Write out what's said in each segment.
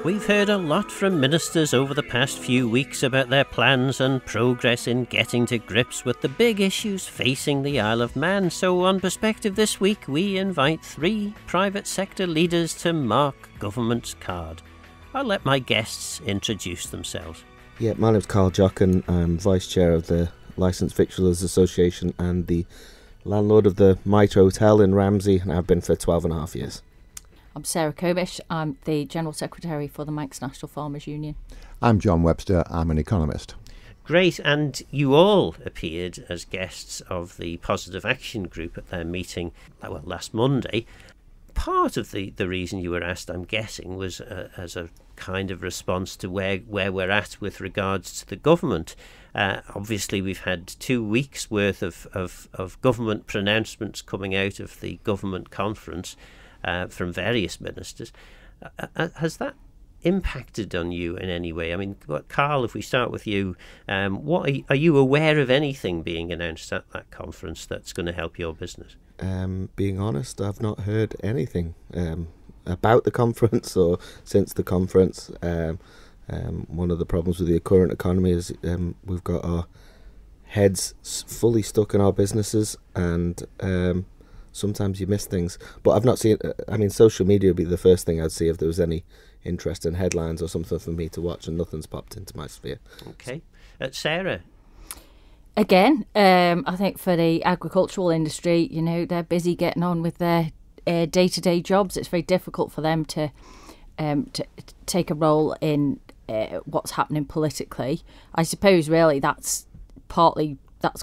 We've heard a lot from ministers over the past few weeks about their plans and progress in getting to grips with the big issues facing the Isle of Man. So on Perspective this week, we invite 3 private sector leaders to mark government's card. I'll let my guests introduce themselves. Yeah, my name's Carl Jocken. I'm Vice Chair of the Licensed Victuallers Association and the landlord of the Mitre Hotel in Ramsey, and I've been for 12 and a half years. I'm Sarah Kobish. I'm the General Secretary for the Manx National Farmers Union. I'm John Webster. I'm an economist. Great, and you all appeared as guests of the Positive Action Group at their meeting last Monday. Part of the reason you were asked, I'm guessing, was as a kind of response to where we're at with regards to the government. Obviously, we've had 2 weeks' worth of government pronouncements coming out of the government conference from various ministers. Has that impacted on you in any way? I mean, Carl, if we start with you, what are you aware of anything being announced at that conference that's going to help your business? Being honest, I've not heard anything about the conference or since the conference. One of the problems with the current economy is we've got our heads fully stuck in our businesses, and sometimes you miss things. But I've not seen, social media would be the first thing I'd see if there was any interest in headlines or something for me to watch, and nothing's popped into my sphere. Okay. Sarah? Again, I think for the agricultural industry, they're busy getting on with their day-to-day jobs. It's very difficult for them to take a role in what's happening politically. I suppose really that's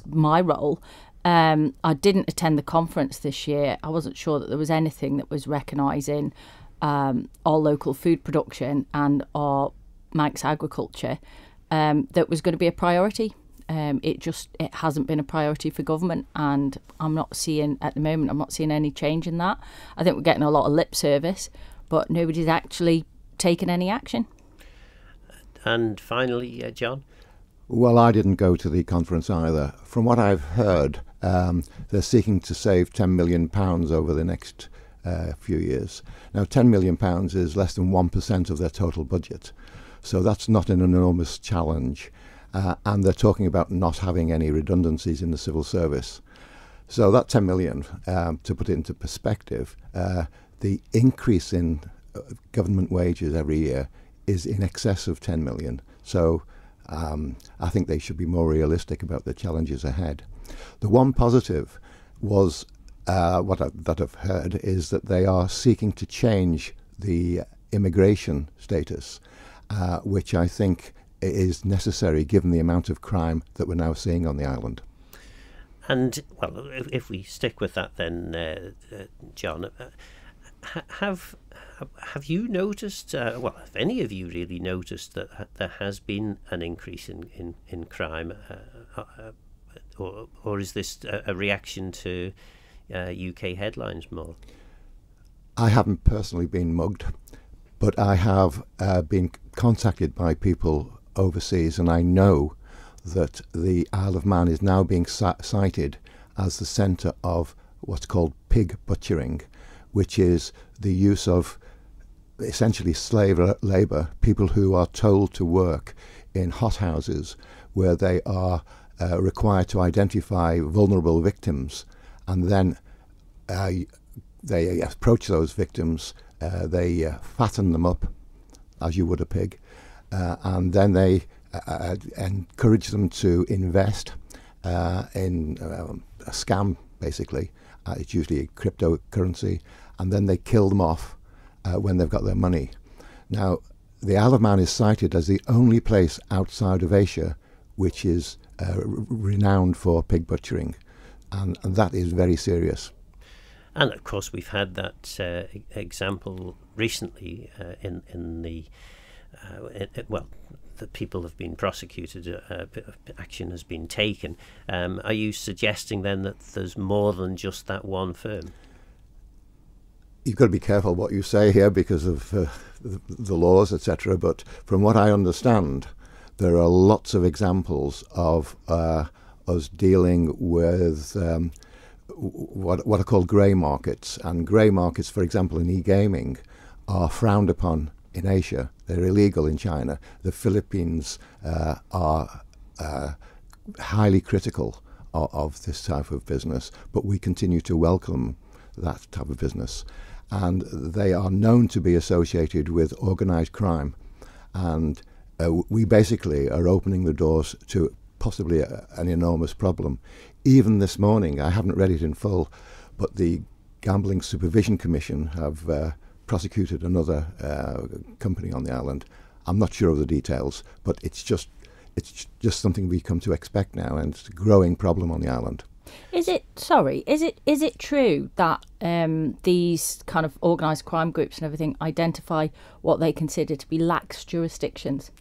my role. I didn't attend the conference this year. I wasn't sure that there was anything that was recognising our local food production and our Manx agriculture that was going to be a priority. It hasn't been a priority for government, and I'm not seeing any change in that. I think we're getting a lot of lip service, but nobody's actually taken any action. And finally, John? Well, I didn't go to the conference either. From what I've heard, they're seeking to save £10 million over the next few years. Now, £10 million is less than 1% of their total budget, so that's not an enormous challenge. And they're talking about not having any redundancies in the civil service. So that 10 million, to put it into perspective, the increase in government wages every year is in excess of 10 million. So I think they should be more realistic about the challenges ahead. The one positive was that I've heard is that they are seeking to change the immigration status, which I think is necessary given the amount of crime that we're now seeing on the island. And, well, if we stick with that then, John, have you noticed, have any of you really noticed that there has been an increase in crime, or is this a reaction to UK headlines more? I haven't personally been mugged, but I have been contacted by people overseas, and I know that the Isle of Man is now being cited as the centre of what's called pig butchering, which is the use of essentially slave labour, people who are told to work in hothouses where they are required to identify vulnerable victims, and then they approach those victims, they fatten them up as you would a pig, and then they encourage them to invest in a scam, basically. It's usually a cryptocurrency, and then they kill them off when they've got their money. Now, the Isle of Man is cited as the only place outside of Asia which is renowned for pig butchering, and that is very serious. And of course, we've had that example recently in the that people have been prosecuted, action has been taken. Are you suggesting then that there's more than just that one firm? You've got to be careful what you say here because of the laws, etc. But from what I understand, there are lots of examples of us dealing with what are called grey markets. And grey markets, for example, in e-gaming, are frowned upon in Asia. They're illegal in China. The Philippines are highly critical of this type of business, but we continue to welcome that type of business. And they are known to be associated with organised crime. And we basically are opening the doors to possibly an enormous problem. Even this morning, I haven't read it in full, but the Gambling Supervision Commission have prosecuted another company on the island. I'm not sure of the details, but it's just something we come to expect now, and it's a growing problem on the island. Is it true that these kind of organised crime groups and everything identify what they consider to be lax jurisdictions?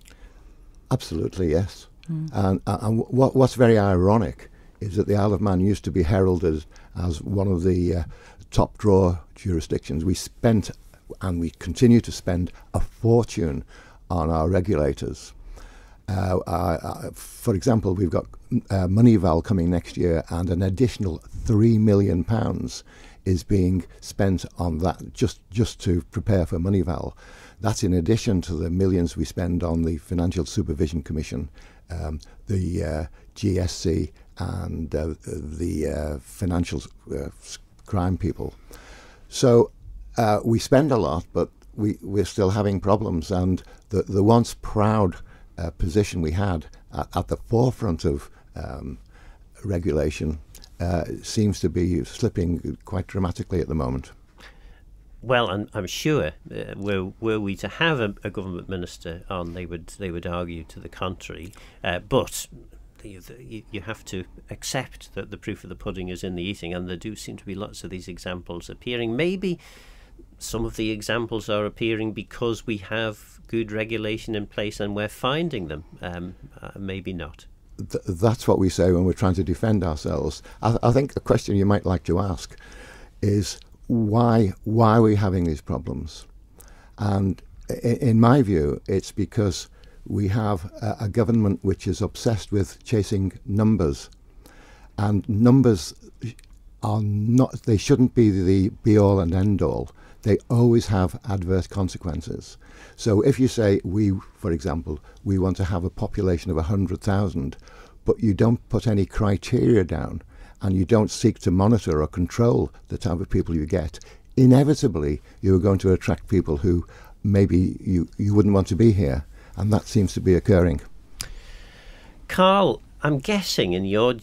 Absolutely, yes. And what's very ironic is that the Isle of Man used to be heralded as one of the top draw jurisdictions. We spent, and we continue to spend, a fortune on our regulators. For example, we've got Moneyval coming next year, and an additional £3 million is being spent on that just to prepare for Moneyval. That's in addition to the millions we spend on the Financial Supervision Commission, the GSC, and the financial crime people. So we spend a lot, but we're still having problems. And the once proud position we had at the forefront of regulation seems to be slipping quite dramatically at the moment. Well, I'm sure were we to have a government minister on, they would argue to the contrary. But you have to accept that the proof of the pudding is in the eating, and there do seem to be lots of these examples appearing. Maybe some of the examples are appearing because we have good regulation in place and we're finding them. Maybe not. That's what we say when we're trying to defend ourselves. I think the question you might like to ask is why are we having these problems? And in my view, it's because we have a government which is obsessed with chasing numbers, and numbers are not, they shouldn't be the be-all and end-all. They always have adverse consequences. So if you say, for example, we want to have a population of 100,000, but you don't put any criteria down, and you don't seek to monitor or control the type of people you get, inevitably you're going to attract people who maybe you wouldn't want to be here. And that seems to be occurring. Carl, I'm guessing in your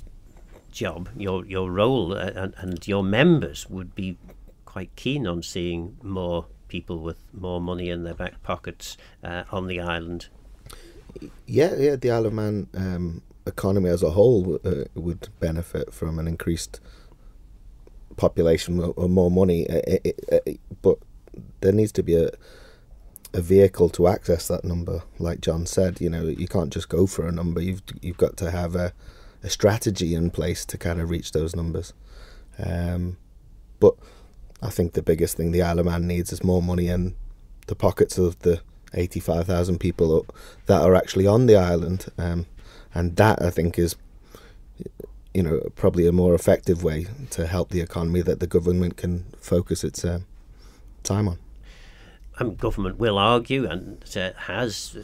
job, your role, and your members would be quite keen on seeing more people with more money in their back pockets on the island. Yeah, the Isle of Man economy as a whole would benefit from an increased population or more money, but there needs to be a vehicle to access that number. Like John said, you can't just go for a number. You've got to have a strategy in place to kind of reach those numbers. But I think the biggest thing the Isle of Man needs is more money in the pockets of the 85,000 people that are actually on the island, and that I think is probably a more effective way to help the economy that the government can focus its time on. Government will argue, and has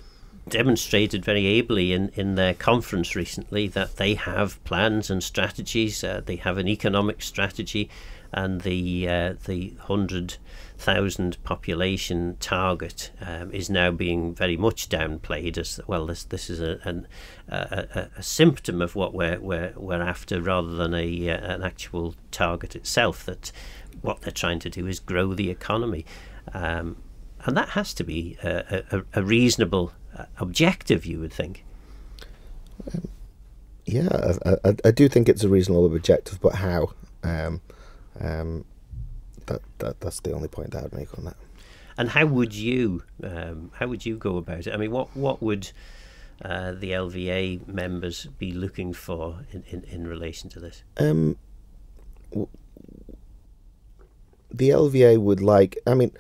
demonstrated very ably in their conference recently, that they have plans and strategies. They have an economic strategy, and the 100,000 population target is now being very much downplayed as well. This is a symptom of what we're after, rather than an actual target itself. That what they're trying to do is grow the economy. And that has to be a reasonable objective, you would think. Yeah, I do think it's a reasonable objective, but how? That's the only point I would make on that. And how would you go about it? I mean, what would the LVA members be looking for in relation to this? The LVA would like. I mean,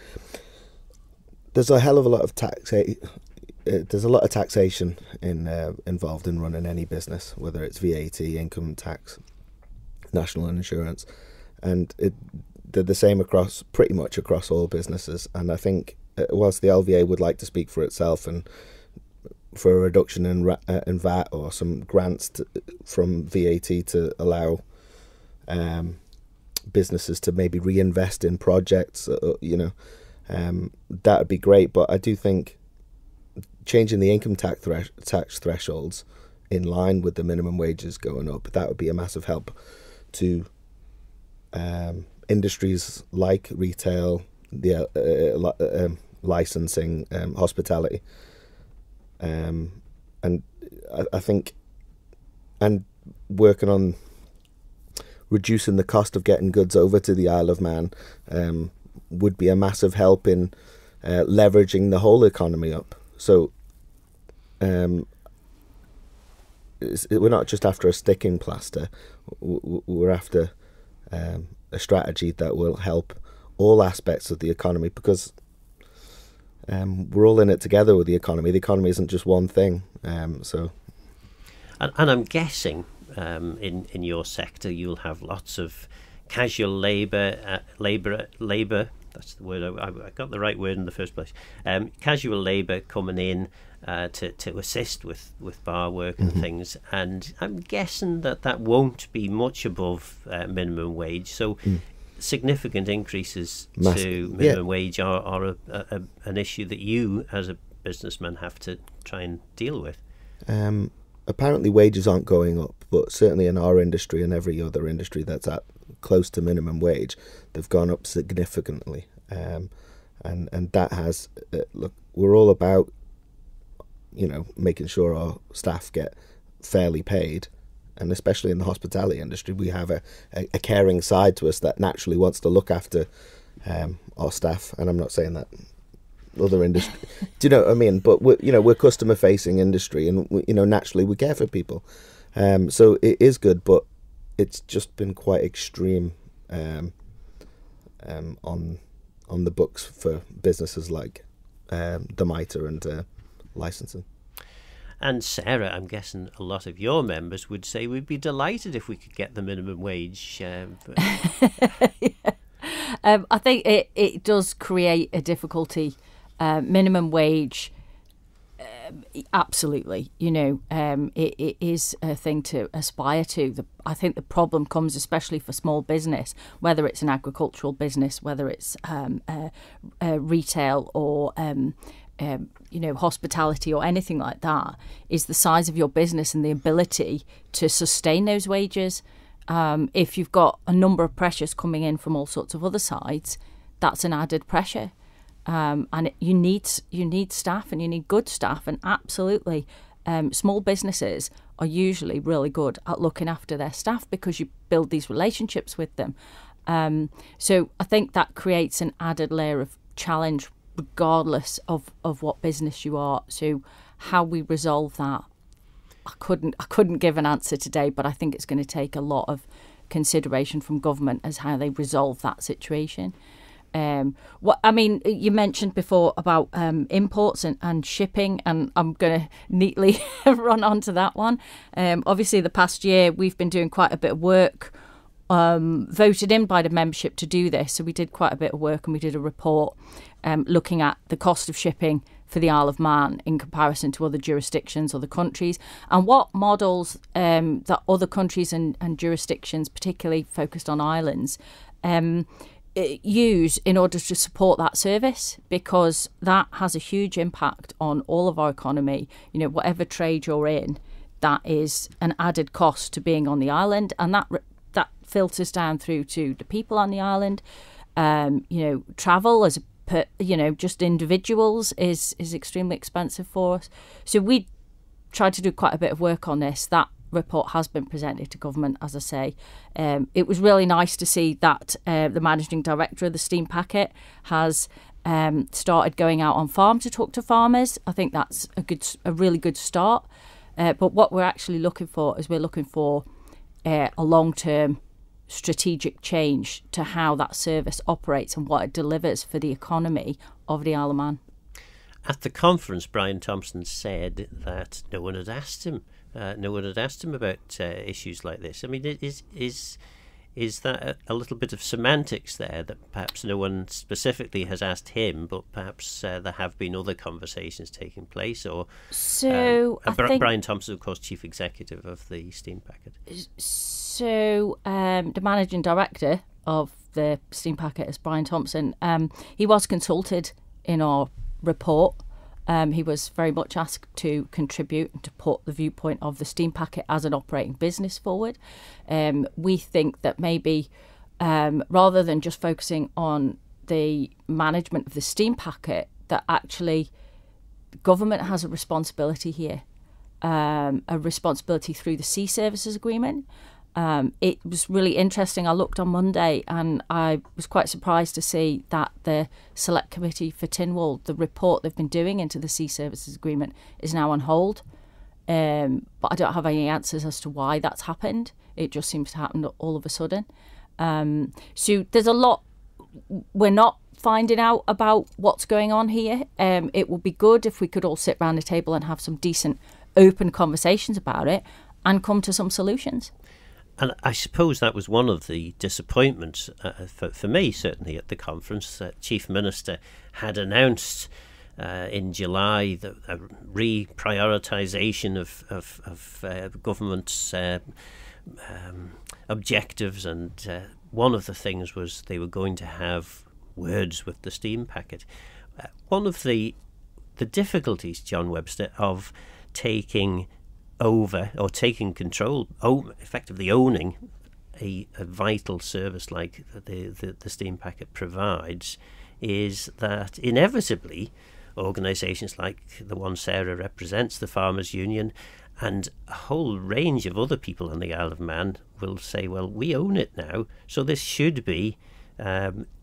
there's a hell of a lot of there's a lot of taxation involved in running any business, whether it's VAT, income tax, national insurance, and they're the same pretty much across all businesses. And I think whilst the LVA would like to speak for itself and for a reduction in VAT or some grants from VAT to allow businesses to maybe reinvest in projects, that would be great. But I do think changing the income tax thresholds in line with the minimum wages going up, that would be a massive help to industries like retail, the licensing, hospitality, and I think, and working on reducing the cost of getting goods over to the Isle of Man would be a massive help in leveraging the whole economy up. So we're not just after a sticking plaster, we're after a strategy that will help all aspects of the economy, because we're all in it together with the economy. The economy isn't just one thing. And I'm guessing in your sector you'll have lots of casual labour. That's the word. I got the right word in the first place. Casual labour coming in to assist with bar work and things, and I'm guessing that won't be much above minimum wage. So significant increases to minimum wage are an issue that you as a businessman have to try and deal with. Apparently wages aren't going up, but certainly in our industry and every other industry that's at close to minimum wage, they've gone up significantly. And that has, look, we're all about, making sure our staff get fairly paid. And especially in the hospitality industry, we have a caring side to us that naturally wants to look after our staff. And I'm not saying that other industry, do you know what I mean? But we're customer facing industry, and naturally we care for people. So it is good, but it's just been quite extreme on the books for businesses like the Mitre and licensing. And Sarah, I'm guessing a lot of your members would say we'd be delighted if we could get the minimum wage. I think it does create a difficulty. Minimum wage, absolutely. It is a thing to aspire to. I think the problem comes especially for small business, whether it's an agricultural business, whether it's retail or hospitality or anything like that, is the size of your business and the ability to sustain those wages. If you've got a number of pressures coming in from all sorts of other sides, that's an added pressure. And you need staff, and you need good staff, and absolutely small businesses are usually really good at looking after their staff because you build these relationships with them. So I think that creates an added layer of challenge regardless of what business you are. So how we resolve that, I couldn't give an answer today, but I think it's going to take a lot of consideration from government as how they resolve that situation. You mentioned before about imports and shipping, and I'm going to neatly run onto that one. Obviously, the past year we've been doing quite a bit of work, voted in by the membership to do this. So we did quite a bit of work, and we did a report looking at the cost of shipping for the Isle of Man in comparison to other jurisdictions, other countries, and what models that other countries and jurisdictions, particularly focused on islands, use in order to support that service, because that has a huge impact on all of our economy. Whatever trade you're in, that is an added cost to being on the island, and that filters down through to the people on the island. Travel as just individuals is extremely expensive for us. So we tried to do quite a bit of work on this. That report has been presented to government, as I say. It was really nice to see that the managing director of the Steam Packet has started going out on farm to talk to farmers. I think that's a really good start. But what we're actually looking for is a long-term strategic change to how that service operates and what it delivers for the economy of the Isle of Man. At the conference, Brian Thompson said that no one had asked him. No one had asked him about issues like this. I mean, is is that a little bit of semantics there that perhaps no one specifically has asked him, but perhaps there have been other conversations taking place? Or so Brian Thompson, of course, Chief Executive of the Steam Packet. So the Managing Director of the Steam Packet is Brian Thompson. He was consulted in our report. He was very much asked to contribute and to put the viewpoint of the Steam Packet as an operating business forward. We think that maybe rather than just focusing on the management of the Steam Packet, that actually government has a responsibility here, a responsibility through the Sea Services Agreement. It was really interesting. I looked on Monday and I was quite surprised to see that the Select Committee for Tynwald, the report they've been doing into the Sea Services Agreement, is now on hold. But I don't have any answers as to why that's happened. It just seems to happen all of a sudden. So there's a lot we're not finding out about what's going on here. It would be good if we could all sit around the table and have some decent, open conversations about it and come to some solutions. And I suppose that was one of the disappointments for me, certainly, at the conference. That Chief Minister had announced in July the reprioritisation of government's objectives, and one of the things was they were going to have words with the Steam Packet. One of the difficulties, John Webster, of taking over or taking control, effectively owning a vital service like the Steam Packet provides, is that inevitably organisations like the one Sarah represents, the Farmers Union, and a whole range of other people on the Isle of Man will say, well, we own it now, so this should be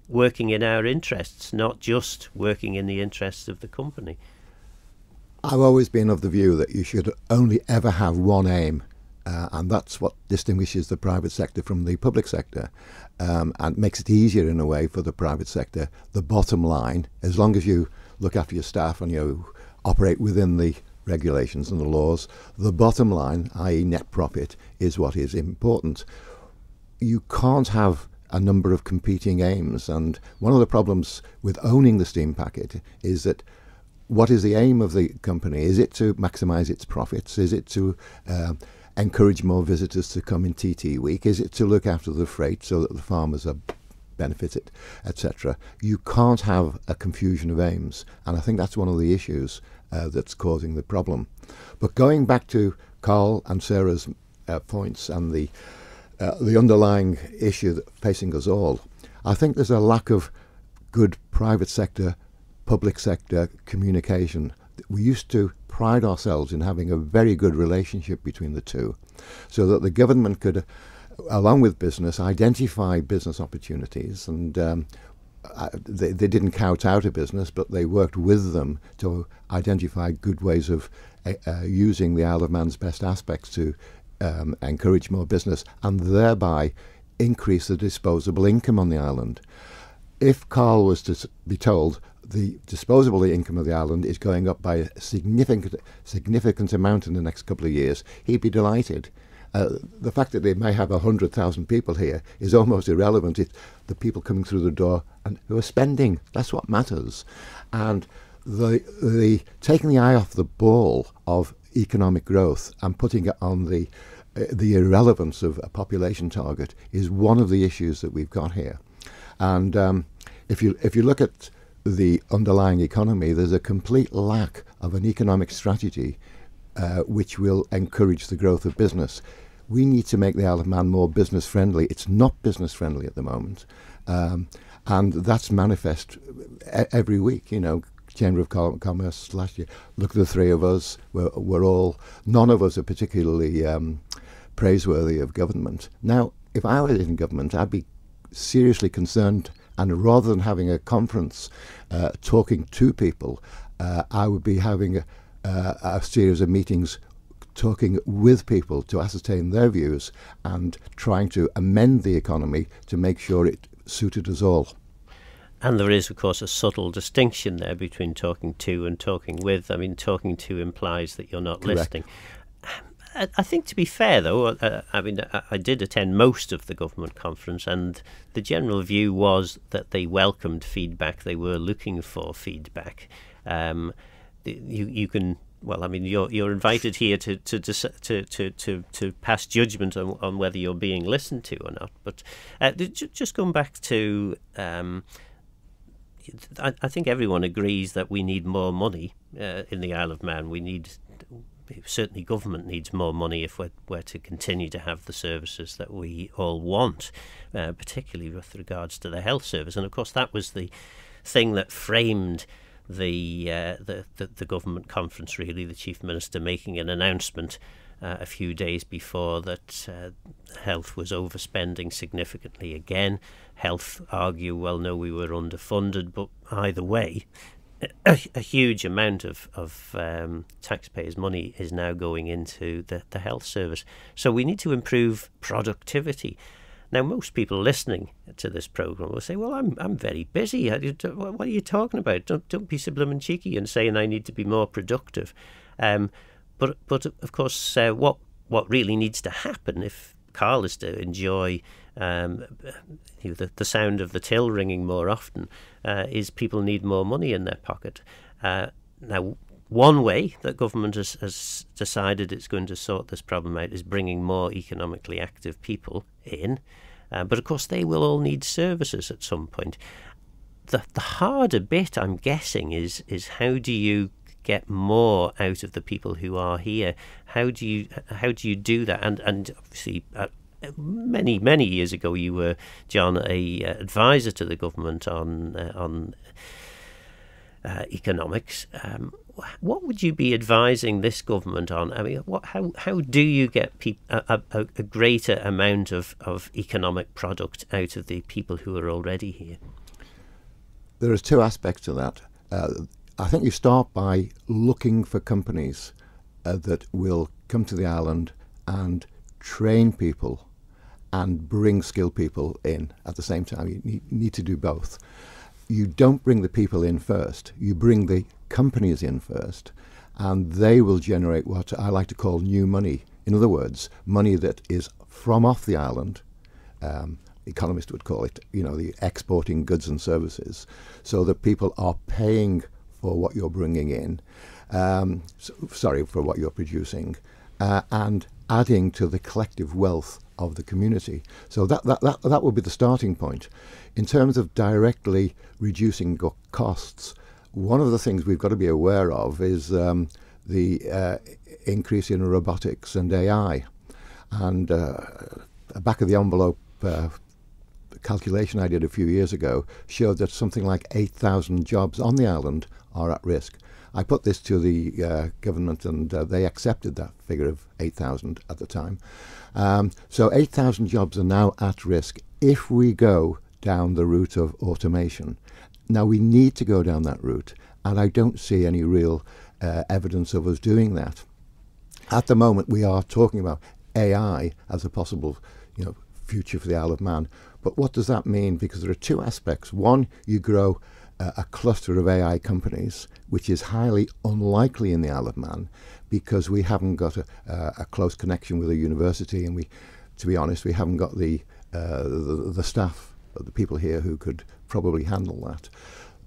working in our interests, not just working in the interests of the company. I've always been of the view that you should only ever have one aim, and that's what distinguishes the private sector from the public sector, and makes it easier in a way for the private sector. The bottom line, as long as you look after your staff and you operate within the regulations and the laws, the bottom line, i.e. net profit, is what is important. You can't have a number of competing aims, and one of the problems with owning the Steam Packet is that what is the aim of the company? Is it to maximise its profits? Is it to encourage more visitors to come in TT week? Is it to look after the freight so that the farmers are benefited, etc.? You can't have a confusion of aims, and I think that's one of the issues that's causing the problem. But going back to Carl and Sarah's points and the underlying issue that facing us all, I think there's a lack of good private sector, public sector communication. We used to pride ourselves in having a very good relationship between the two, so that the government could, along with business, identify business opportunities, and they didn't count out a business, but they worked with them to identify good ways of using the Isle of Man's best aspects to encourage more business and thereby increase the disposable income on the island. If Carl was to be told the disposable income of the island is going up by a significant amount in the next couple of years, he'd be delighted. The fact that they may have 100,000 people here is almost irrelevant. It's the people coming through the door and who are spending. That's what matters. And the taking the eye off the ball of economic growth and putting it on the irrelevance of a population target is one of the issues that we've got here. And if you look at the underlying economy, there's a complete lack of an economic strategy which will encourage the growth of business. We need to make the Isle of Man more business friendly. It's not business friendly at the moment, and that's manifest every week. You know, Chamber of Commerce last year. Look at the three of us. We're all, none of us are particularly praiseworthy of government. Now, if I was in government, I'd be seriously concerned, and rather than having a conference talking to people, I would be having a series of meetings talking with people to ascertain their views and trying to amend the economy to make sure it suited us all. And there is, of course, a subtle distinction there between talking to and talking with. I mean, talking to implies that you're not Correct. listening. I think, to be fair, though, I mean, I did attend most of the government conference, and the general view was that they welcomed feedback. They were looking for feedback. You can. Well, I mean, you're invited here to pass judgment on whether you're being listened to or not. But just going back to, I think everyone agrees that we need more money in the Isle of Man. Certainly government needs more money if we're to continue to have the services that we all want, particularly with regards to the health service. And of course, that was the thing that framed the government conference, really, the Chief Minister making an announcement a few days before that health was overspending significantly again. Health argue, well, no, we were underfunded, but either way, a huge amount of taxpayers' money is now going into the health service. So we need to improve productivity. Now, most people listening to this programme will say, well, I'm very busy. What are you talking about? Don't be so blooming cheeky and saying I need to be more productive. But of course, what really needs to happen if Carl is to enjoy the sound of the till ringing more often, is people need more money in their pocket. Now, one way that government has decided it's going to sort this problem out is bringing more economically active people in. But of course, they will all need services at some point. The harder bit, I'm guessing, is how do you get more out of the people who are here? How do you do that? And obviously, many years ago, you were, John, a advisor to the government on economics. What would you be advising this government on? I mean, how do you get a greater amount of economic product out of the people who are already here? There is two aspects to that. I think you start by looking for companies that will come to the island and train people and bring skilled people in at the same time. You need to do both. You don't bring the people in first. You bring the companies in first, and they will generate what I like to call new money. In other words, money that is from off the island. Economists would call it, the exporting goods and services, so that people are paying for what you're bringing in, for what you're producing, and adding to the collective wealth of the community. So that would be the starting point. In terms of directly reducing costs, one of the things we've got to be aware of is the increase in robotics and AI. And a back of the envelope calculation I did a few years ago showed that something like 8,000 jobs on the island are at risk. I put this to the government, and they accepted that figure of 8,000 at the time. So 8,000 jobs are now at risk if we go down the route of automation. Now, we need to go down that route, and I don't see any real evidence of us doing that. At the moment, we are talking about AI as a possible future for the Isle of Man. But what does that mean? Because there are two aspects. One, you grow a cluster of AI companies, which is highly unlikely in the Isle of Man because we haven't got a close connection with a university, and to be honest, we haven't got the staff, the people here who could probably handle that.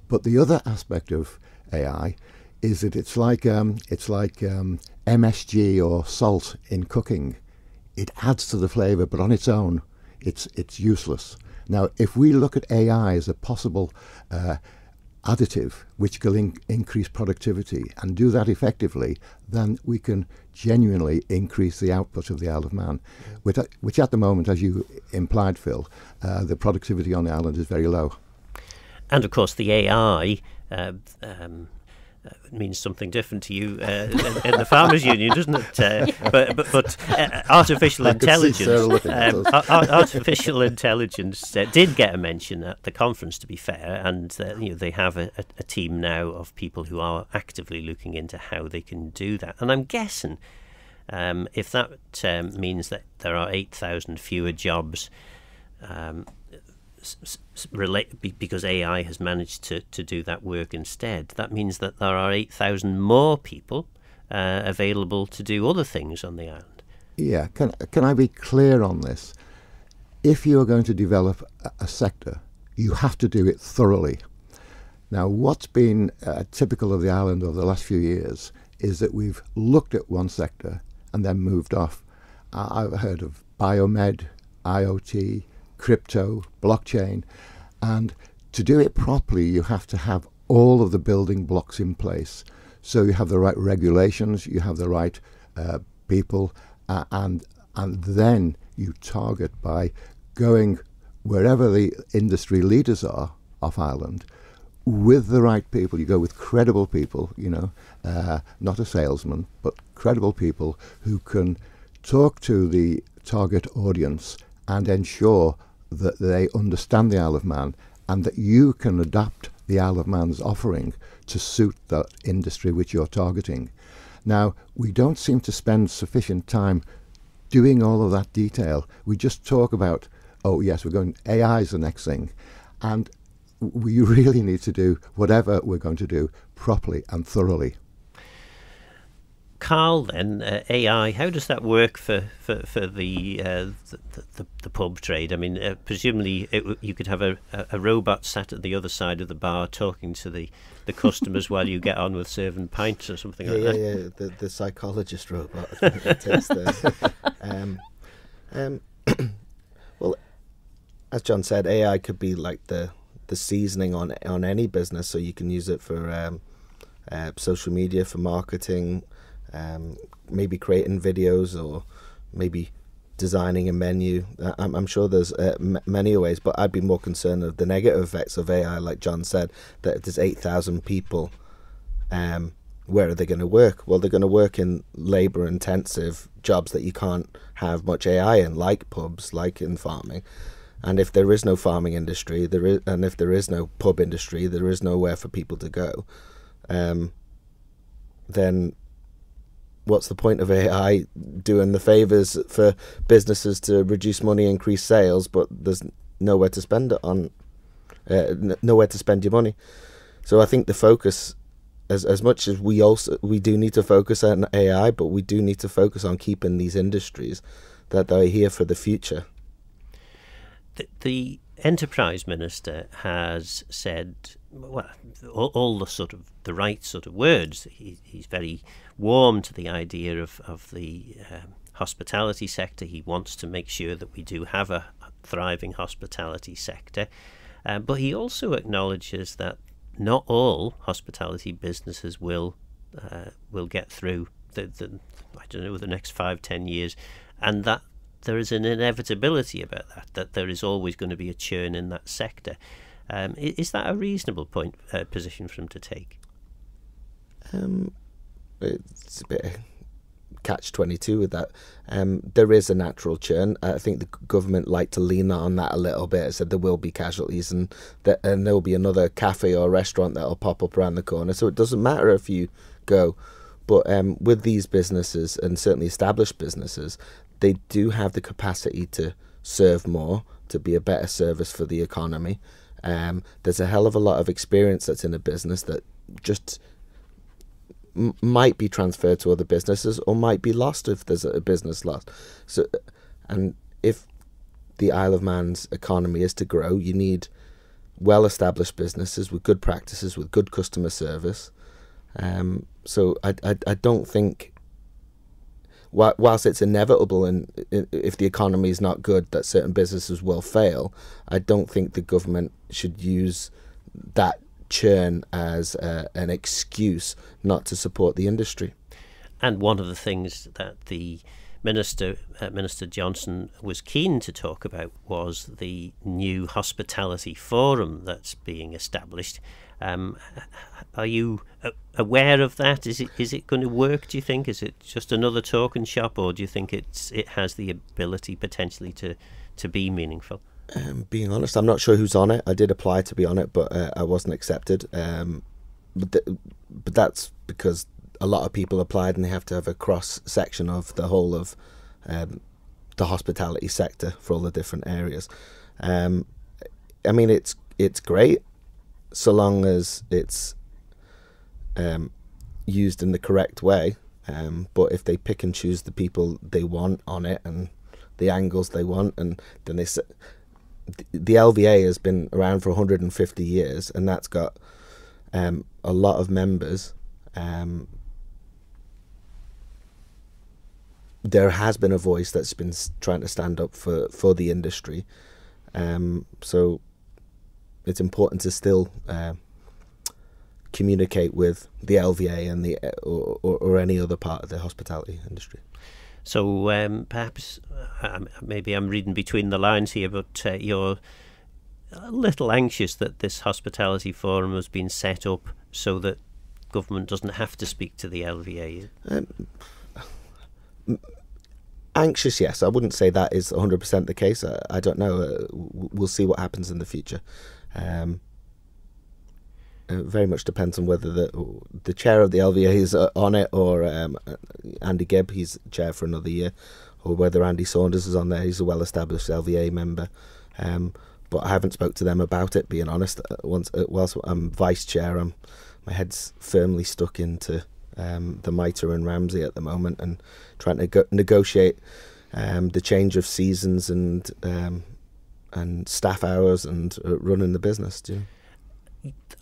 But the other aspect of AI is that it's like MSG or salt in cooking. It adds to the flavour, but on its own, it's useless. Now, if we look at AI as a possible additive which can increase productivity and do that effectively, then we can genuinely increase the output of the Isle of Man, which at the moment, as you implied, Phil, the productivity on the island is very low. And of course, the AI means something different to you in the Farmers Union, doesn't it? But artificial intelligence, artificial intelligence did get a mention at the conference, to be fair, and they have a team now of people who are actively looking into how they can do that. And I'm guessing if that means that there are 8,000 fewer jobs because AI has managed to do that work instead, that means that there are 8,000 more people available to do other things on the island. Yeah, can I be clear on this? If you are going to develop a sector, you have to do it thoroughly. Now, what's been typical of the island over the last few years is that we've looked at one sector and then moved off. I've heard of biomed, IoT, crypto, blockchain, and to do it properly, you have to have all of the building blocks in place. So you have the right regulations, you have the right people, and then you target by going wherever the industry leaders are off island with the right people. You go with credible people, not a salesman, but credible people who can talk to the target audience and ensure that they understand the Isle of Man and that you can adapt the Isle of Man's offering to suit that industry which you're targeting. Now, we don't seem to spend sufficient time doing all of that detail. We just talk about, oh yes, AI is the next thing. And we really need to do whatever we're going to do properly and thoroughly. Carl, then, AI, how does that work for the pub trade? I mean, presumably you could have a robot sat at the other side of the bar talking to the customers while you get on with serving pints or something like that. Yeah, the psychologist robot. I think that takes well, as John said, AI could be like the seasoning on any business, so you can use it for social media, for marketing, maybe creating videos, or maybe designing a menu. I'm sure there's many ways, but I'd be more concerned of the negative effects of AI. Like John said, that if there's 8,000 people, where are they going to work? Well, they're going to work in labour-intensive jobs that you can't have much AI in, like pubs, like in farming. And if there is no farming industry, and if there is no pub industry, there is nowhere for people to go. Then what's the point of AI doing the favours for businesses to reduce money, increase sales, but there's nowhere to spend it on, nowhere to spend your money? So I think the focus, as much as we do need to focus on AI, but we do need to focus on keeping these industries that are here for the future. The Enterprise Minister has said, well, all the sort of the right sort of words. He's very warm to the idea of the hospitality sector. He wants to make sure that we do have a thriving hospitality sector, but he also acknowledges that not all hospitality businesses will get through the next 5-10 years, and that there is an inevitability about that there is always going to be a churn in that sector. Is that a reasonable position for him to take? It's a bit catch-22 with that. There is a natural churn. I think the government like to lean on that a little bit. It said there will be casualties, and there will be another cafe or restaurant that will pop up around the corner. So it doesn't matter if you go. But with these businesses, and certainly established businesses, they do have the capacity to serve more, to be a better service for the economy. There's a hell of a lot of experience that's in a business that just might be transferred to other businesses, or might be lost if there's a business lost. So, and if the Isle of Man's economy is to grow, you need well-established businesses with good practices, with good customer service. So I don't think, whilst it's inevitable, and if the economy is not good, that certain businesses will fail, I don't think the government should use that churn as an excuse not to support the industry. And one of the things that the Minister Johnson was keen to talk about was the new hospitality forum that's being established. Are you aware of that? Is it going to work, do you think? Is it just another talking shop, or do you think it has the ability potentially to be meaningful? Being honest, I'm not sure who's on it. I did apply to be on it, but I wasn't accepted. But that's because a lot of people applied, and they have to have a cross section of the whole of the hospitality sector for all the different areas. I mean, it's great, so long as it's used in the correct way. But if they pick and choose the people they want on it and the angles they want, and then the LVA has been around for 150 years, and that's got a lot of members. There has been a voice that's been trying to stand up for the industry. So it's important to still communicate with the LVA and or any other part of the hospitality industry. So perhaps, maybe I'm reading between the lines here, but you're a little anxious that this hospitality forum has been set up so that government doesn't have to speak to the LVA. Anxious, yes. I wouldn't say that is 100% the case. I don't know. We'll see what happens in the future. It very much depends on whether the chair of the LVA is on it, or Andy Gibb, he's chair for another year, or whether Andy Saunders is on there. He's a well-established LVA member. But I haven't spoke to them about it, being honest. Whilst I'm vice chair, my head's firmly stuck into the Mitre and Ramsey at the moment, and trying to negotiate the change of seasons and staff hours and running the business. Do you know?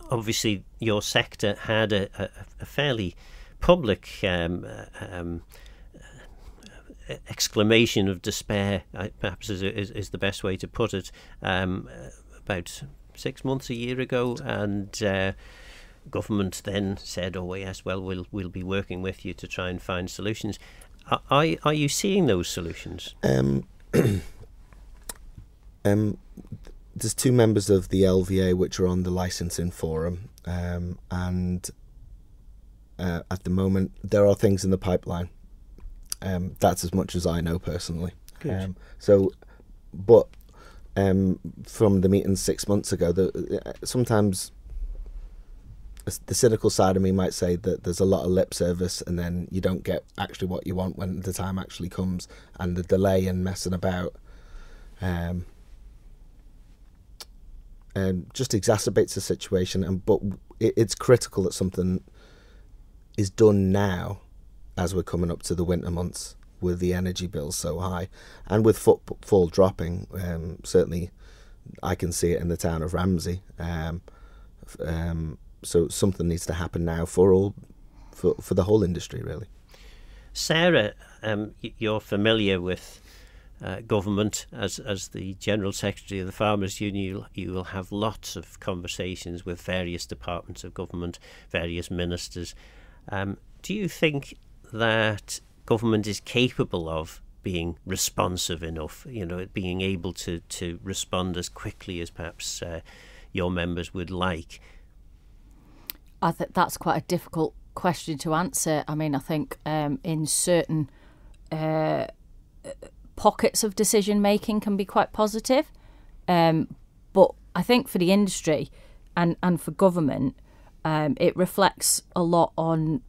Obviously, your sector had a fairly public exclamation of despair, perhaps is the best way to put it, about 6 months, a year ago, and government then said, "Oh yes, well we'll be working with you to try and find solutions." Are you seeing those solutions? There's 2 members of the LVA which are on the licensing forum, and at the moment there are things in the pipeline. That's as much as I know personally. But from the meeting 6 months ago, sometimes the cynical side of me might say that there's a lot of lip service, and then you don't get actually what you want when the time actually comes, and the delay and messing about just exacerbates the situation. But it's critical that something is done now, as we're coming up to the winter months with the energy bills so high and with footfall dropping. Certainly I can see it in the town of Ramsey. So something needs to happen now for the whole industry, really. Sarah, you're familiar with government as the General Secretary of the Farmers Union. You will have lots of conversations with various departments of government, various ministers. Do you think that government is capable of being responsive enough, being able to respond as quickly as perhaps your members would like? I think that's quite a difficult question to answer. I mean, I think in certain pockets of decision making can be quite positive, but I think for the industry and for government, it reflects a lot on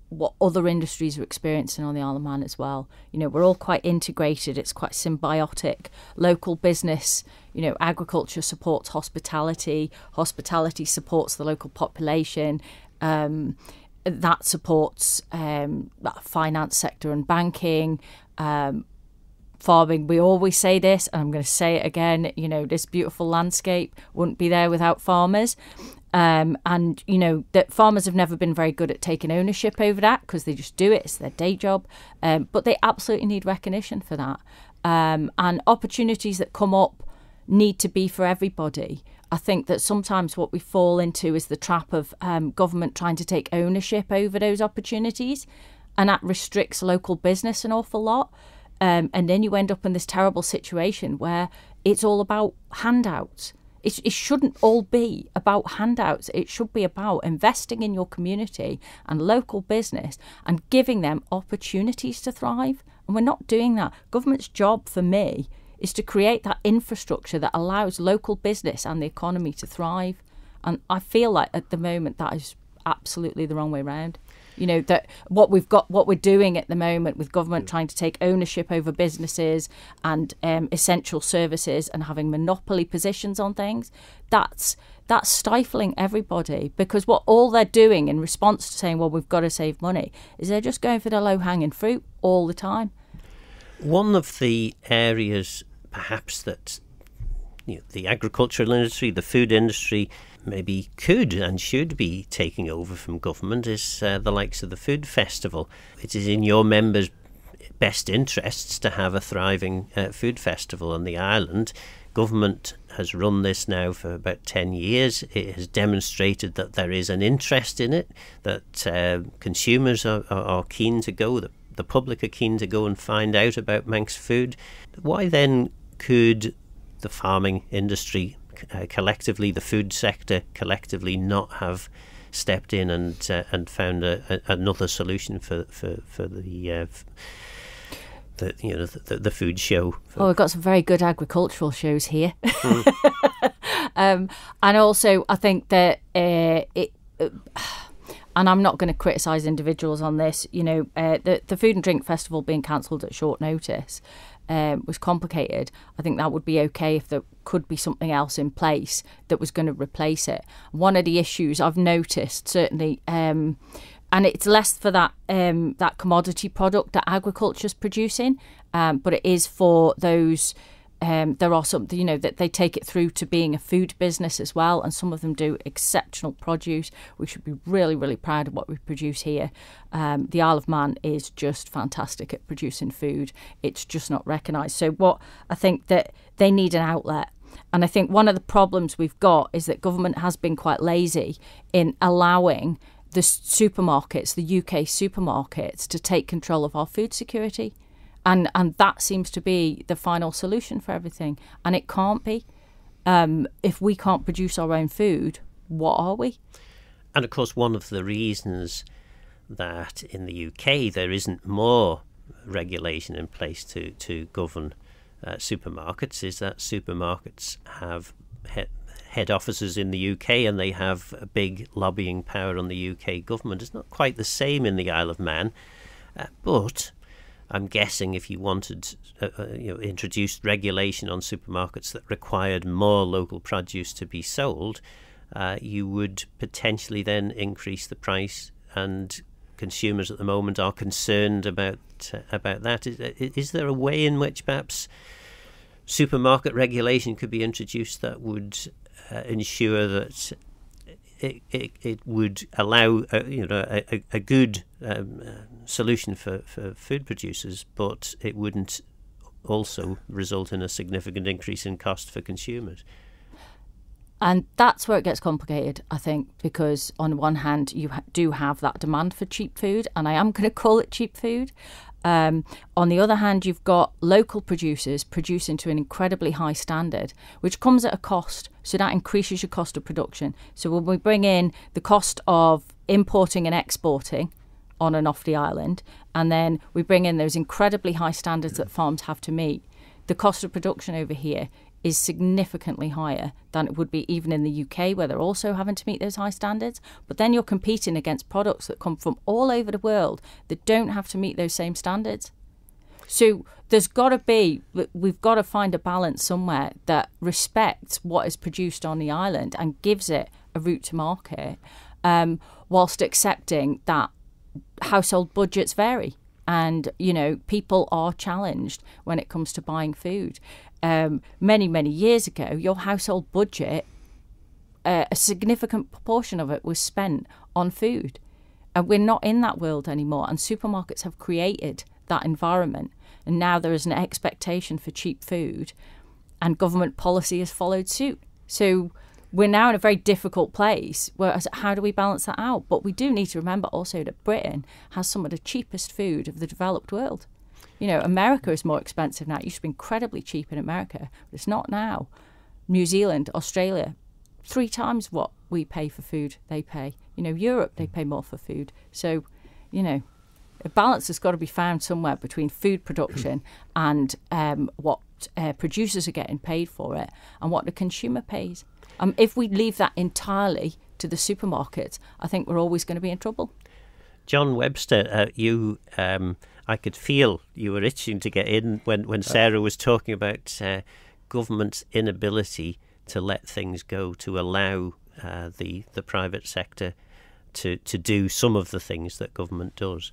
what other industries are experiencing on the Isle of Man as well. We're all quite integrated. It's quite symbiotic. Local business, agriculture supports hospitality. Hospitality supports the local population. That supports that finance sector and banking. Farming, we always say this, and I'm going to say it again, this beautiful landscape wouldn't be there without farmers. And that farmers have never been very good at taking ownership over that, because they just do it, it's their day job, but they absolutely need recognition for that, and opportunities that come up need to be for everybody. I think that sometimes what we fall into is the trap of government trying to take ownership over those opportunities, and that restricts local business an awful lot, and then you end up in this terrible situation where it's all about handouts. It shouldn't all be about handouts. It should be about investing in your community and local business and giving them opportunities to thrive. And we're not doing that. Government's job, for me, is to create that infrastructure that allows local business and the economy to thrive. And I feel like at the moment that is absolutely the wrong way round. You know, that what we're doing at the moment with government trying to take ownership over businesses and essential services and having monopoly positions on things, that's stifling everybody, because what all they're doing in response to saying, well, we've got to save money, is they're just going for the low-hanging fruit all the time. One of the areas perhaps that the agricultural industry, the food industry, maybe could and should be taking over from government is the likes of the food festival. It is in your members' best interests to have a thriving food festival on the island. Government has run this now for about 10 years. It has demonstrated that there is an interest in it, that consumers are keen to go, that the public are keen to go and find out about Manx food. Why then could the farming industry collectively, the food sector collectively, not have stepped in and found another solution for the food show? We've got some very good agricultural shows here. And also I think that and I'm not going to criticise individuals on this, the Food and Drink Festival being cancelled at short notice was complicated. I think that would be okay if there could be something else in place that was going to replace it. One of the issues I've noticed, certainly, and it's less for that commodity product that agriculture's producing, but it is for those. There are some, that they take it through to being a food business as well, and some of them do exceptional produce. We should be really, really proud of what we produce here. The Isle of Man is just fantastic at producing food. It's just not recognised. So what I think that they need an outlet. And I think one of the problems we've got is that government has been quite lazy in allowing the supermarkets, the UK supermarkets, to take control of our food security. And that seems to be the final solution for everything. And it can't be. If we can't produce our own food, what are we? And of course, one of the reasons that in the UK there isn't more regulation in place to govern supermarkets is that supermarkets have head offices in the UK and they have a big lobbying power on the UK government. It's not quite the same in the Isle of Man, but I'm guessing if you wanted, introduced regulation on supermarkets that required more local produce to be sold, you would potentially then increase the price, and consumers at the moment are concerned about that. Is there a way in which perhaps supermarket regulation could be introduced that would ensure that it would allow a good solution for food producers, but it wouldn't also result in a significant increase in cost for consumers? And that's where it gets complicated, I think, because on one hand you do have that demand for cheap food, and I am going to call it cheap food. On the other hand, you've got local producers producing to an incredibly high standard, which comes at a cost. So that increases your cost of production. So when we bring in the cost of importing and exporting on and off the island, and then we bring in those incredibly high standards that farms have to meet, the cost of production over here is significantly higher than it would be even in the UK, where they're also having to meet those high standards. But then you're competing against products that come from all over the world that don't have to meet those same standards. So we've got to find a balance somewhere that respects what is produced on the island and gives it a route to market, whilst accepting that household budgets vary. And, people are challenged when it comes to buying food. Many, many years ago, your household budget, a significant proportion of it was spent on food. And we're not in that world anymore. And supermarkets have created that environment. And now there is an expectation for cheap food, and government policy has followed suit. So we're now in a very difficult place. Whereas, how do we balance that out? But we do need to remember also that Britain has some of the cheapest food of the developed world. America is more expensive now. It used to be incredibly cheap in America, but it's not now. New Zealand, Australia, 3 times what we pay for food, they pay. Europe, they pay more for food. So, a balance has got to be found somewhere between food production and what producers are getting paid for it and what the consumer pays. If we leave that entirely to the supermarkets, I think we're always going to be in trouble. John Webster, I could feel you were itching to get in when Sarah was talking about government's inability to let things go, to allow the private sector to do some of the things that government does.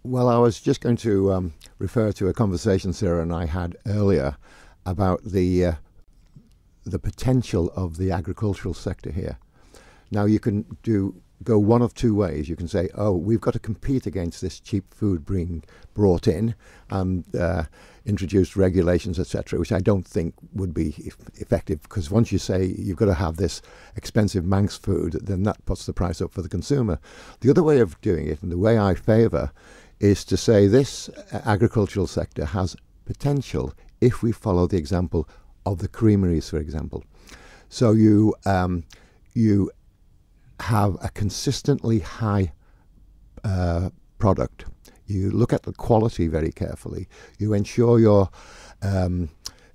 Well, I was just going to refer to a conversation Sarah and I had earlier about the potential of the agricultural sector here. Now, you can go one of two ways. You can say, oh, we've got to compete against this cheap food being brought in and introduce regulations, etc., which I don't think would be effective, because once you say you've got to have this expensive Manx food, then that puts the price up for the consumer. The other way of doing it, and the way I favour, is to say this agricultural sector has potential if we follow the example of the creameries, for example. So you have a consistently high product. You look at the quality very carefully. You ensure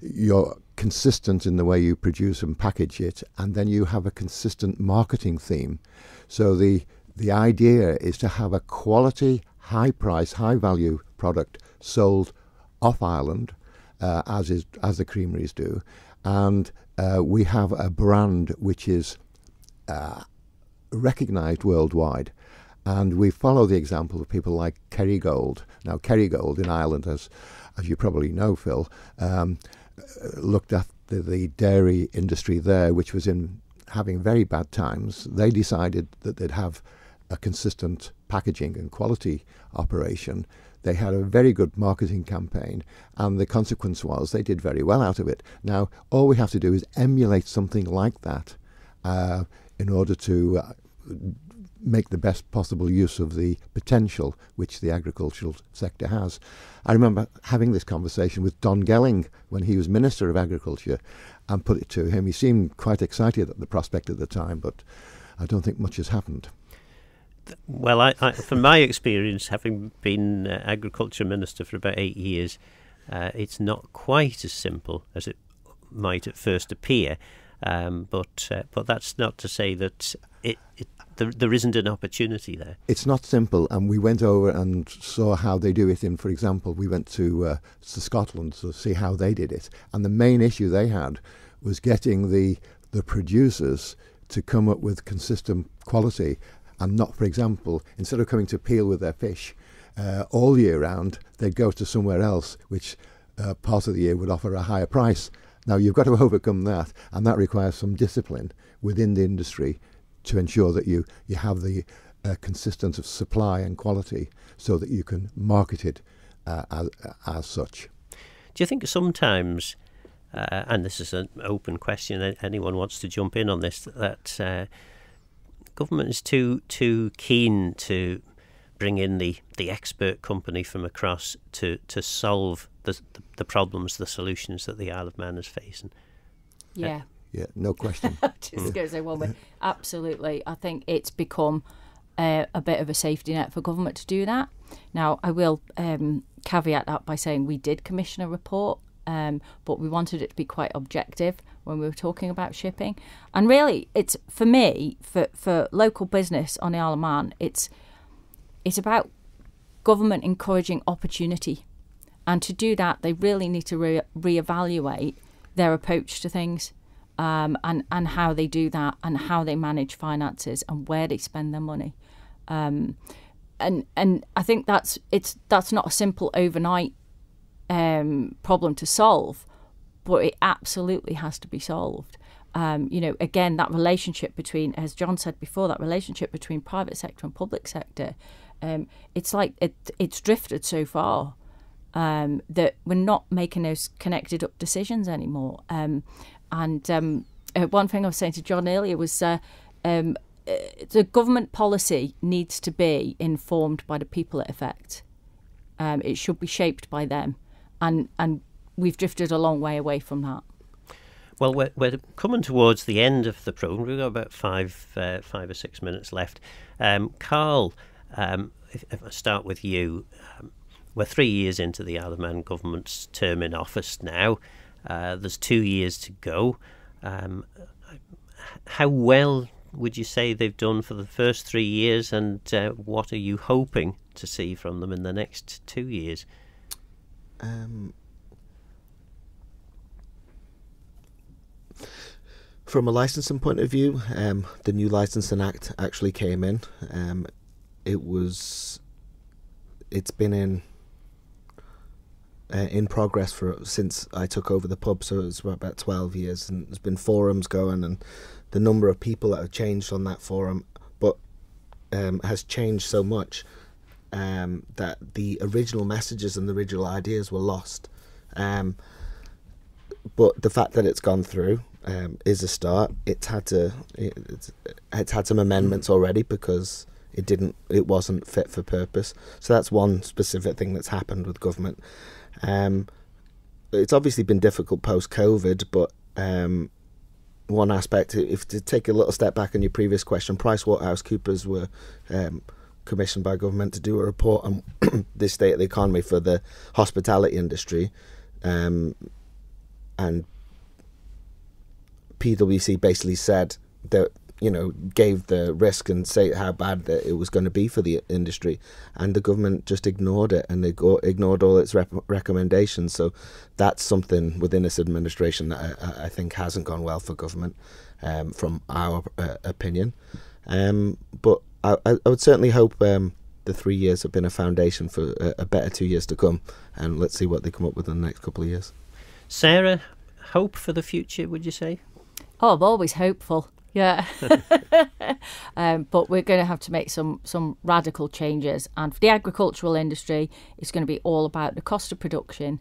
you're consistent in the way you produce and package it, and then you have a consistent marketing theme. So the idea is to have a quality, high price, high value product sold off Ireland, as the creameries do, and we have a brand which is recognised worldwide. And we follow the example of people like Kerrygold. Now, Kerrygold in Ireland, as you probably know, Phil, looked at the dairy industry there, which was having very bad times. They decided that they'd have a consistent packaging and quality operation. They had a very good marketing campaign, and the consequence was they did very well out of it. Now, all we have to do is emulate something like that in order to make the best possible use of the potential which the agricultural sector has. I remember having this conversation with Don Gelling when he was Minister of Agriculture, and put it to him. He seemed quite excited at the prospect at the time, but I don't think much has happened. Well, I from my experience, having been Agriculture Minister for about 8 years, it's not quite as simple as it might at first appear. But that's not to say that there isn't an opportunity there. It's not simple, and we went over and saw how they do it. For example, we went to Scotland to see how they did it, and the main issue they had was getting the producers to come up with consistent quality, and not, for example, instead of coming to Peel with their fish all year round, they'd go to somewhere else, which part of the year would offer a higher price. Now, you've got to overcome that, and that requires some discipline within the industry to ensure that you have the consistency of supply and quality so that you can market it as such. Do you think sometimes, and this is an open question, anyone wants to jump in on this, that government is too keen to bring in the expert company from across to solve the problems, the solutions that the Isle of Man is facing? Yeah. Yeah, no question. Just going to say one way. Absolutely. I think it's become a bit of a safety net for government to do that. Now, I will caveat that by saying we did commission a report, but we wanted it to be quite objective when we were talking about shipping. And really, it's, for me, for local business on the Isle of Man, it's about government encouraging opportunity. And to do that, they really need to reevaluate their approach to things, and how they do that, and how they manage finances, and where they spend their money. And I think that's not a simple overnight problem to solve, but it absolutely has to be solved. Again, that relationship between, as John said before, that relationship between private sector and public sector, it's like it's drifted so far that we're not making those connected up decisions anymore. One thing I was saying to John earlier was the government policy needs to be informed by the people it affects. It should be shaped by them, and we've drifted a long way away from that. Well, we're coming towards the end of the programme. We've got about five or 6 minutes left. Carl, if I start with you, we're 3 years into the Isle of Man government's term in office now. There's 2 years to go. How well would you say they've done for the first 3 years, and what are you hoping to see from them in the next 2 years? From a licensing point of view, the new Licensing Act actually came in. It's been in progress since I took over the pub, so it's about 12 years, and there's been forums going, and the number of people that have changed on that forum, but has changed so much that the original messages and the original ideas were lost. But the fact that it's gone through is a start. It's had some amendments already because it wasn't fit for purpose. So that's one specific thing that's happened with government. It's obviously been difficult post-COVID, but one aspect, if to take a little step back on your previous question, PricewaterhouseCoopers were commissioned by government to do a report on the state of the economy for the hospitality industry, and PwC basically said that, gave the risk and say how bad that it was going to be for the industry, and the government just ignored it, and they ignored all its recommendations. So that's something within this administration that I think hasn't gone well for government, from our opinion. But I would certainly hope the 3 years have been a foundation for a better 2 years to come, and let's see what they come up with in the next couple of years. Sarah, hope for the future, would you say? Oh, I'm always hopeful. Yeah. But we're going to have to make some radical changes. And for the agricultural industry, it's going to be all about the cost of production,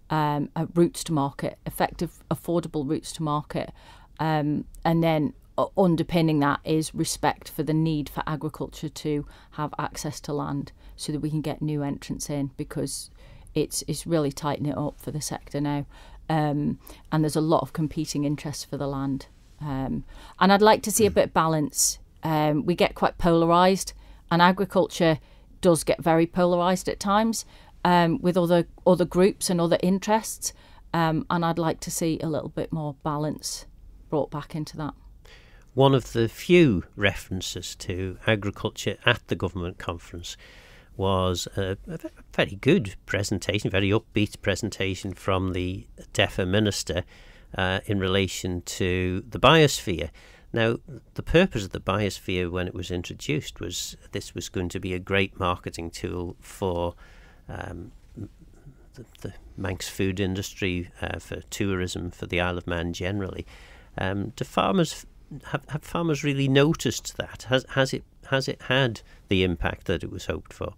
routes to market, effective, affordable routes to market. And then underpinning that is respect for the need for agriculture to have access to land so that we can get new entrants in, because it's really tightening it up for the sector now. And there's a lot of competing interests for the land. And I'd like to see a bit of balance. We get quite polarised, and agriculture does get very polarised at times, with other groups and other interests. And I'd like to see a little bit more balance brought back into that. One of the few references to agriculture at the government conference was a very good presentation, very upbeat presentation from the DEFRA Minister in relation to the biosphere. Now, the purpose of the biosphere when it was introduced was this was going to be a great marketing tool for the Manx food industry, for tourism, for the Isle of Man generally. Do farmers have farmers really noticed that? Has it had the impact that it was hoped for?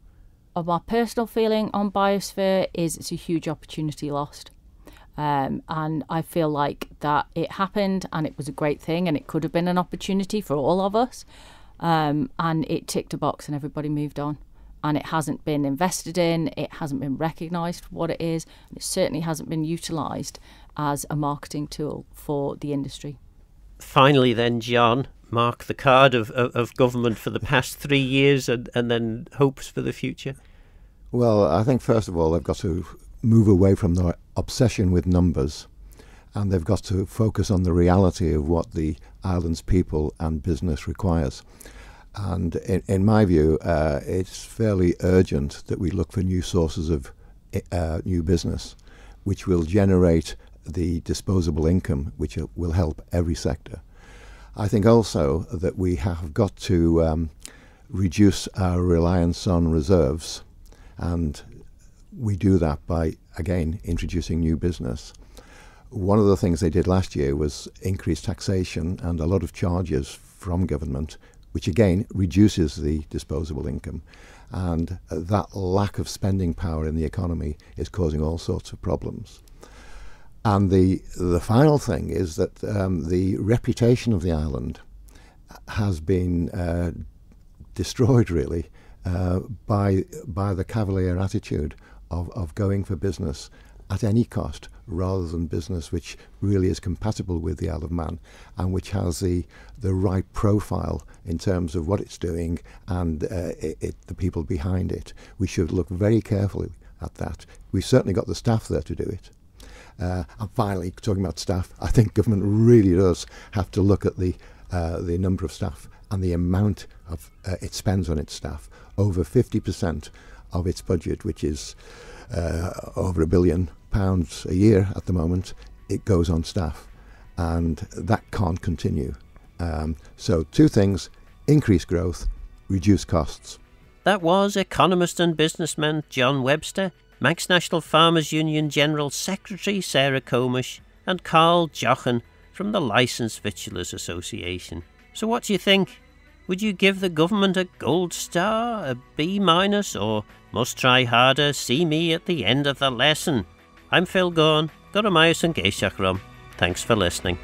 My personal feeling on biosphere is it's a huge opportunity lost. And I feel like that it happened and it was a great thing and it could have been an opportunity for all of us. And it ticked a box and everybody moved on. And it hasn't been invested in, it hasn't been recognised for what it is, and it certainly hasn't been utilised as a marketing tool for the industry. Finally then, John, mark the card of government for the past 3 years and then hopes for the future. Well, I think first of all they've got to move away from their obsession with numbers, and they've got to focus on the reality of what the island's people and business requires. And in my view, it's fairly urgent that we look for new sources of new business, which will generate the disposable income, which will help every sector. I think also that we have got to reduce our reliance on reserves, and we do that by, again, introducing new business. One of the things they did last year was increase taxation and a lot of charges from government, which again reduces the disposable income. And that lack of spending power in the economy is causing all sorts of problems. And the final thing is that the reputation of the island has been destroyed, really, by the cavalier attitude of going for business at any cost, rather than business which really is compatible with the Isle of Man and which has the right profile in terms of what it's doing and the people behind it. We should look very carefully at that. We've certainly got the staff there to do it. And finally, talking about staff, I think government really does have to look at the the number of staff and the amount of it spends on its staff. Over 50% of its budget, which is over £1 billion a year at the moment, it goes on staff, and that can't continue. So two things: increase growth, reduce costs. That was economist and businessman John Webster, Manx National Farmers Union General Secretary Sarah Comish, and Carl Jochen from the Licensed Victuallers Association. So what do you think? Would you give the government a gold star, a B-, or must try harder, see me at the end of the lesson? I'm Phil Gaughan, Goramaeus and Geishach Rum. Thanks for listening.